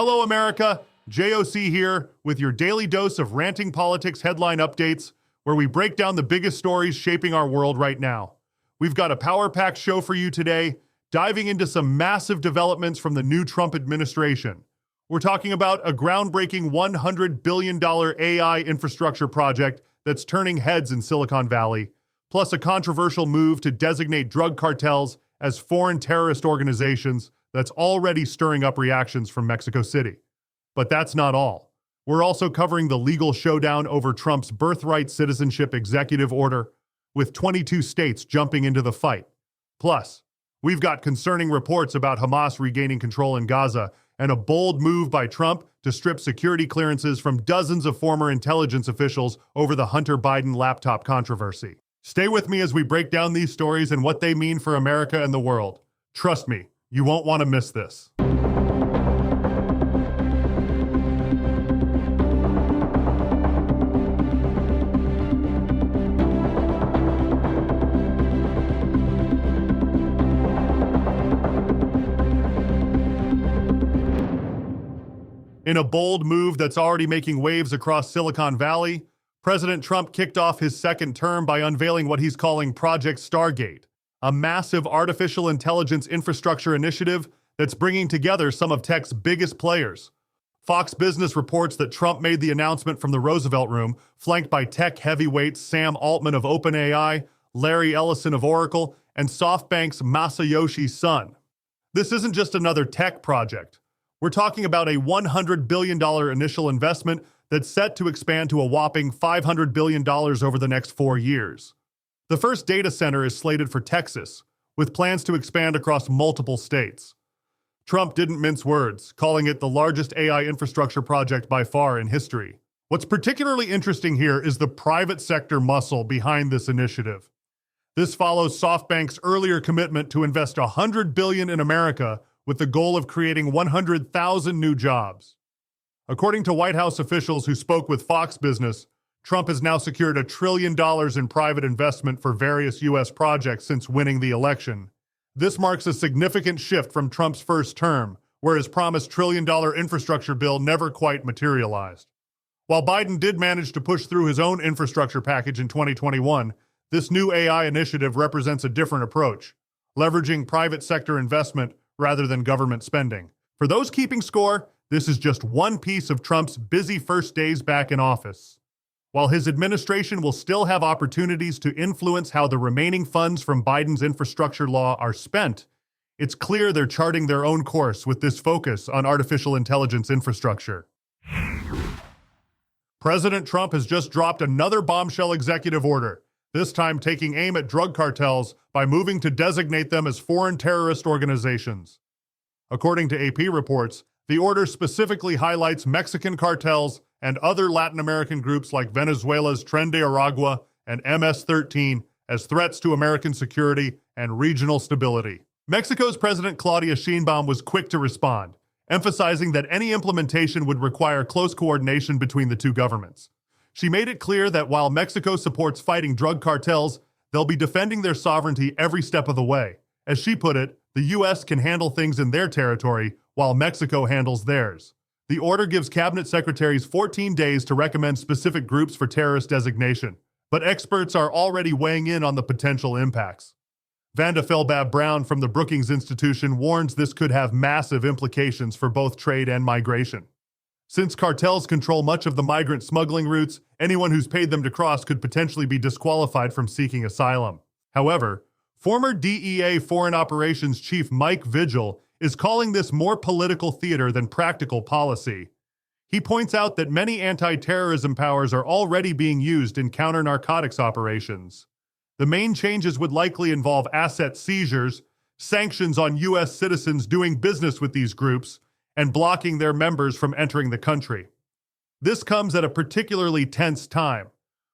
Hello, America. JOC here with your daily dose of ranting politics headline updates, where we break down the biggest stories shaping our world right now. We've got a power-packed show for you today, diving into some massive developments from the new Trump administration. We're talking about a groundbreaking $100 billion AI infrastructure project that's turning heads in Silicon Valley, plus a controversial move to designate drug cartels as foreign terrorist organizations that's already stirring up reactions from Mexico City. But that's not all. We're also covering the legal showdown over Trump's Birthright citizenship executive order, with 22 states jumping into the fight. Plus, we've got concerning reports about Hamas regaining control in Gaza and a bold move by Trump to strip security clearances from dozens of former intelligence officials over the Hunter Biden laptop controversy. Stay with me as we break down these stories and what they mean for America and the world. Trust me, you won't want to miss this. In a bold move that's already making waves across Silicon Valley, President Trump kicked off his second term by unveiling what he's calling Project Stargate, a massive artificial intelligence infrastructure initiative that's bringing together some of tech's biggest players. Fox Business reports that Trump made the announcement from the Roosevelt Room, flanked by tech heavyweights Sam Altman of OpenAI, Larry Ellison of Oracle, and SoftBank's Masayoshi Son. This isn't just another tech project. We're talking about a $100 billion initial investment that's set to expand to a whopping $500 billion over the next 4 years. The first data center is slated for Texas, with plans to expand across multiple states. Trump didn't mince words, calling it the largest AI infrastructure project by far in history. What's particularly interesting here is the private sector muscle behind this initiative. This follows SoftBank's earlier commitment to invest $100 billion in America with the goal of creating 100,000 new jobs. According to White House officials who spoke with Fox Business, Trump has now secured $1 trillion in private investment for various U.S. projects since winning the election. This marks a significant shift from Trump's first term, where his promised trillion-dollar infrastructure bill never quite materialized. While Biden did manage to push through his own infrastructure package in 2021, this new AI initiative represents a different approach, leveraging private sector investment rather than government spending. For those keeping score, this is just one piece of Trump's busy first days back in office. While his administration will still have opportunities to influence how the remaining funds from Biden's infrastructure law are spent, it's clear they're charting their own course with this focus on artificial intelligence infrastructure. President Trump has just dropped another bombshell executive order, this time taking aim at drug cartels by moving to designate them as foreign terrorist organizations. According to AP reports, the order specifically highlights Mexican cartels and other Latin American groups like Venezuela's Tren de Aragua and MS-13 as threats to American security and regional stability. Mexico's President Claudia Sheinbaum was quick to respond, emphasizing that any implementation would require close coordination between the two governments. She made it clear that while Mexico supports fighting drug cartels, they'll be defending their sovereignty every step of the way. As she put it, the U.S. can handle things in their territory while Mexico handles theirs. The order gives cabinet secretaries 14 days to recommend specific groups for terrorist designation, but experts are already weighing in on the potential impacts. Vanda Felbab-Brown from the Brookings Institution warns this could have massive implications for both trade and migration. Since cartels control much of the migrant smuggling routes, anyone who's paid them to cross could potentially be disqualified from seeking asylum. However, former DEA Foreign Operations Chief Mike Vigil is calling this more political theater than practical policy. He points out that many anti-terrorism powers are already being used in counter-narcotics operations. The main changes would likely involve asset seizures, sanctions on U.S. citizens doing business with these groups, and blocking their members from entering the country. This comes at a particularly tense time,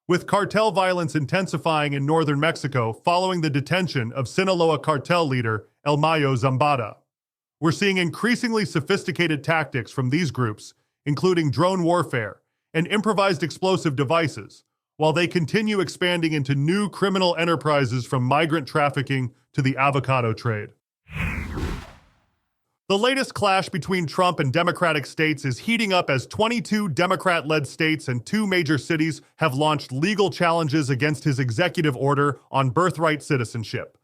with cartel violence intensifying in northern Mexico following the detention of Sinaloa cartel leader El Mayo Zambada. We're seeing increasingly sophisticated tactics from these groups, including drone warfare and improvised explosive devices, while they continue expanding into new criminal enterprises from migrant trafficking to the avocado trade. The latest clash between Trump and Democratic states is heating up as 22 Democrat-led states and 2 major cities have launched legal challenges against his executive order on birthright citizenship.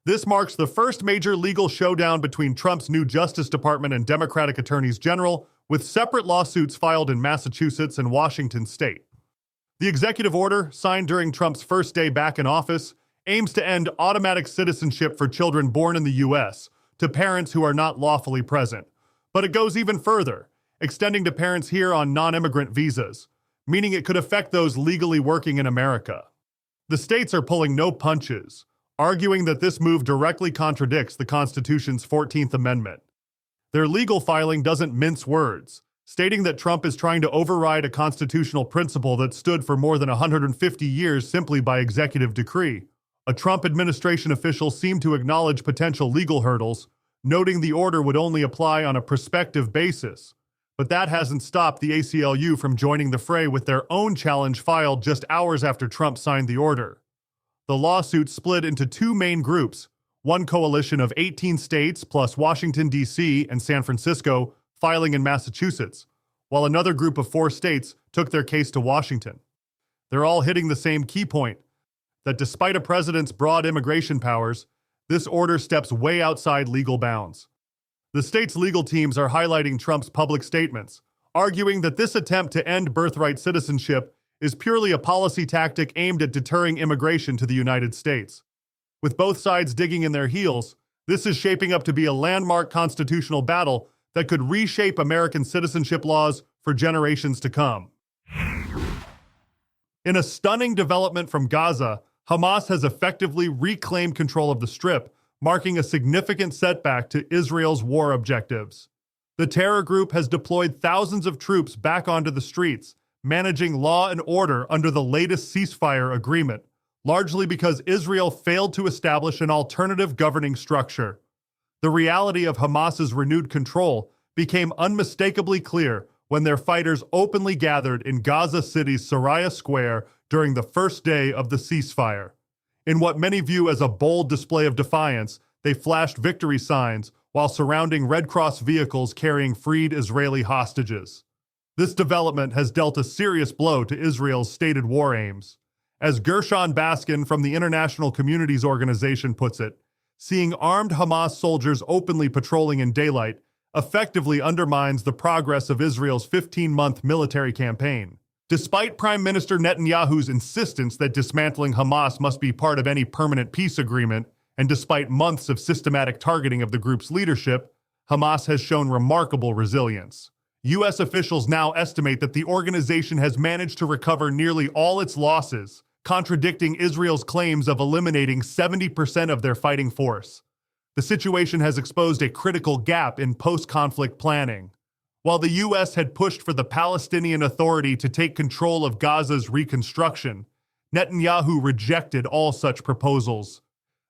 This marks the first major legal showdown between Trump's new Justice Department and Democratic attorneys general, with separate lawsuits filed in Massachusetts and Washington state. The executive order, signed during Trump's first day back in office, aims to end automatic citizenship for children born in the U.S., to parents who are not lawfully present. But it goes even further, extending to parents here on non-immigrant visas, meaning it could affect those legally working in America. The states are pulling no punches, arguing that this move directly contradicts the Constitution's 14th Amendment. Their legal filing doesn't mince words, stating that Trump is trying to override a constitutional principle that stood for more than 150 years simply by executive decree. A Trump administration official seemed to acknowledge potential legal hurdles, noting the order would only apply on a prospective basis. But that hasn't stopped the ACLU from joining the fray with their own challenge filed just hours after Trump signed the order. The lawsuit split into 2 main groups, one coalition of 18 states plus Washington, D.C. and San Francisco filing in Massachusetts, while another group of 4 states took their case to Washington. They're all hitting the same key point, that despite a president's broad immigration powers, this order steps way outside legal bounds. The state's legal teams are highlighting Trump's public statements, arguing that this attempt to end birthright citizenship is purely a policy tactic aimed at deterring immigration to the United States. With both sides digging in their heels, this is shaping up to be a landmark constitutional battle that could reshape American citizenship laws for generations to come. In a stunning development from Gaza, Hamas has effectively reclaimed control of the Strip, marking a significant setback to Israel's war objectives. The terror group has deployed thousands of troops back onto the streets, managing law and order under the latest ceasefire agreement, largely because Israel failed to establish an alternative governing structure. The reality of Hamas's renewed control became unmistakably clear when their fighters openly gathered in Gaza City's Saraya Square during the first day of the ceasefire. In what many view as a bold display of defiance, they flashed victory signs while surrounding Red Cross vehicles carrying freed Israeli hostages. This development has dealt a serious blow to Israel's stated war aims. As Gershon Baskin from the International Communities Organization puts it, seeing armed Hamas soldiers openly patrolling in daylight effectively undermines the progress of Israel's 15-month military campaign. Despite Prime Minister Netanyahu's insistence that dismantling Hamas must be part of any permanent peace agreement, and despite months of systematic targeting of the group's leadership, Hamas has shown remarkable resilience. U.S. officials now estimate that the organization has managed to recover nearly all its losses, contradicting Israel's claims of eliminating 70% of their fighting force. The situation has exposed a critical gap in post-conflict planning. While the U.S. had pushed for the Palestinian Authority to take control of Gaza's reconstruction, Netanyahu rejected all such proposals.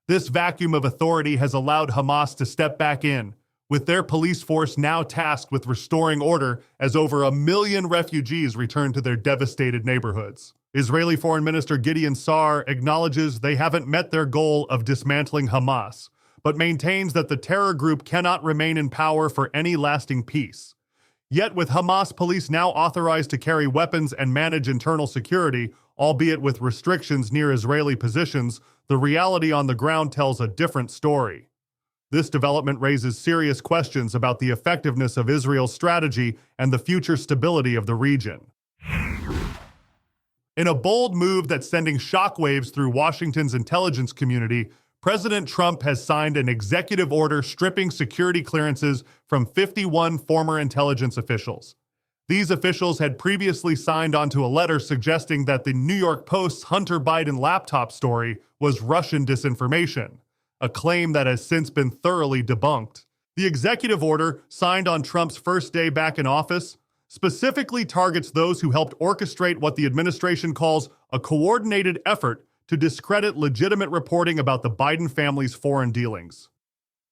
This vacuum of authority has allowed Hamas to step back in, with their police force now tasked with restoring order as over 1 million refugees return to their devastated neighborhoods. Israeli Foreign Minister Gideon Sa'ar acknowledges they haven't met their goal of dismantling Hamas, but maintains that the terror group cannot remain in power for any lasting peace. Yet with Hamas police now authorized to carry weapons and manage internal security, albeit with restrictions near Israeli positions, the reality on the ground tells a different story. This development raises serious questions about the effectiveness of Israel's strategy and the future stability of the region. In a bold move that's sending shockwaves through Washington's intelligence community, President Trump has signed an executive order stripping security clearances from 51 former intelligence officials. These officials had previously signed onto a letter suggesting that the New York Post's Hunter Biden laptop story was Russian disinformation, a claim that has since been thoroughly debunked. The executive order, signed on Trump's first day back in office, specifically targets those who helped orchestrate what the administration calls a coordinated effort to discredit legitimate reporting about the Biden family's foreign dealings.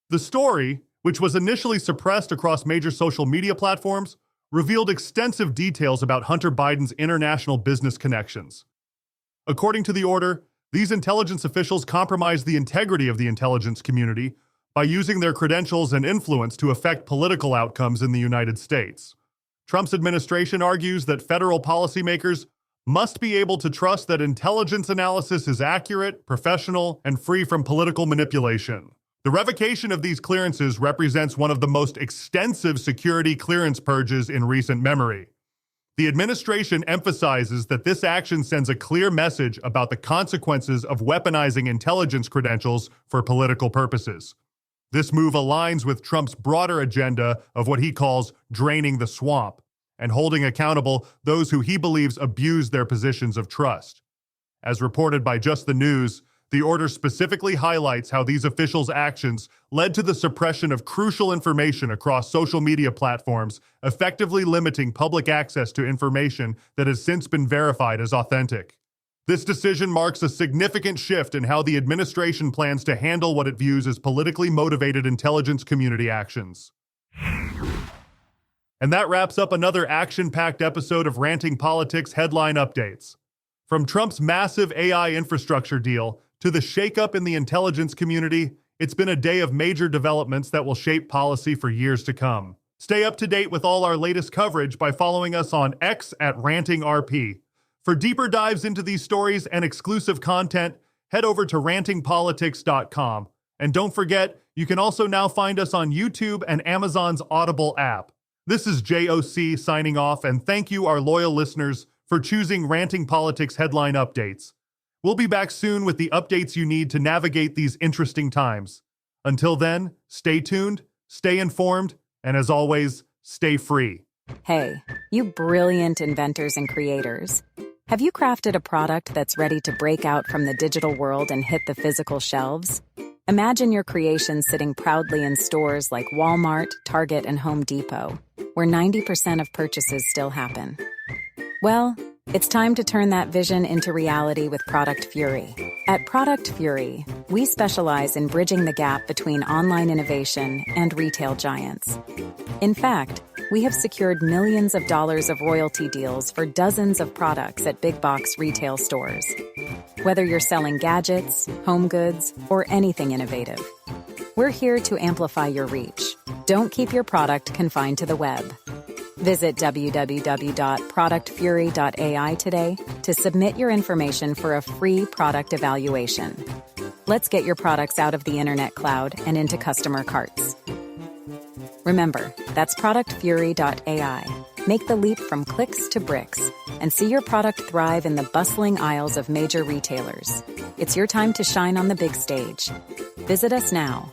The story, which was initially suppressed across major social media platforms, revealed extensive details about Hunter Biden's international business connections. According to the order, these intelligence officials compromised the integrity of the intelligence community by using their credentials and influence to affect political outcomes in the United States. Trump's administration argues that federal policymakers must be able to trust that intelligence analysis is accurate, professional, and free from political manipulation. The revocation of these clearances represents one of the most extensive security clearance purges in recent memory. The administration emphasizes that this action sends a clear message about the consequences of weaponizing intelligence credentials for political purposes. This move aligns with Trump's broader agenda of what he calls draining the swamp and holding accountable those who he believes abuse their positions of trust. As reported by Just the News, the order specifically highlights how these officials' actions led to the suppression of crucial information across social media platforms, effectively limiting public access to information that has since been verified as authentic. This decision marks a significant shift in how the administration plans to handle what it views as politically motivated intelligence community actions. And that wraps up another action-packed episode of Ranting Politics Headline Updates. From Trump's massive AI infrastructure deal to the shakeup in the intelligence community, it's been a day of major developments that will shape policy for years to come. Stay up to date with all our latest coverage by following us on X at RantingRP. For deeper dives into these stories and exclusive content, head over to rantingpolitics.com. And don't forget, you can also now find us on YouTube and Amazon's Audible app. This is JOC signing off, and thank you, our loyal listeners, for choosing Ranting Politics Headline Updates. We'll be back soon with the updates you need to navigate these interesting times. Until then, stay tuned, stay informed, and as always, stay free. Hey, you brilliant inventors and creators. Have you crafted a product that's ready to break out from the digital world and hit the physical shelves? Imagine your creation sitting proudly in stores like Walmart, Target, and Home Depot, where 90% of purchases still happen. Well, it's time to turn that vision into reality with Product Fury. At Product Fury, we specialize in bridging the gap between online innovation and retail giants. In fact, we have secured millions of dollars of royalty deals for dozens of products at big box retail stores. Whether you're selling gadgets, home goods, or anything innovative, we're here to amplify your reach. Don't keep your product confined to the web. Visit www.productfury.ai today to submit your information for a free product evaluation. Let's get your products out of the internet cloud and into customer carts. Remember, that's productfury.ai. Make the leap from clicks to bricks and see your product thrive in the bustling aisles of major retailers. It's your time to shine on the big stage. Visit us now